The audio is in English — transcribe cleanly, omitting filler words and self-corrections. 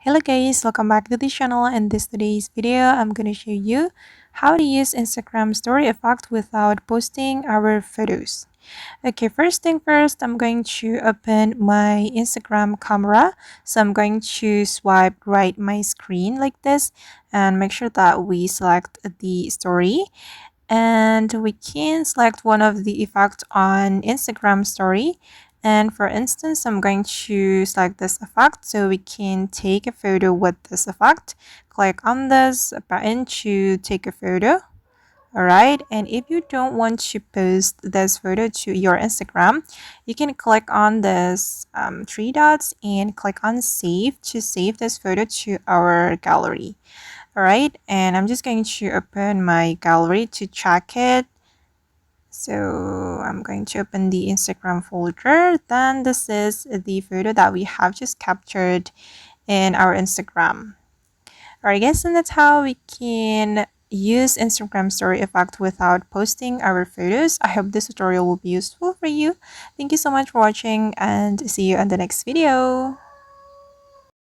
Hello guys, welcome back to the channel. In this today's video, I'm gonna show you how to use Instagram story effect without posting our photos. Okay, first thing first, I'm going to open my Instagram camera. So I'm going to swipe right my screen like this and make sure that we select the story. And we can select one of the effects on Instagram story. And for instance, I'm going to select this effect so we can take a photo with this effect. Click on this button to take a photo. Alright, and if you don't want to post this photo to your Instagram, you can click on this three dots and click on save to save this photo to our gallery. Alright, and I'm just going to open my gallery to check it. So I'm going to open the Instagram folder. Then this is the photo that we have just captured in our Instagram. Alright guys, and that's how we can use Instagram story effect without posting our photos. I hope this tutorial will be useful for you. Thank you so much for watching and see you in the next video.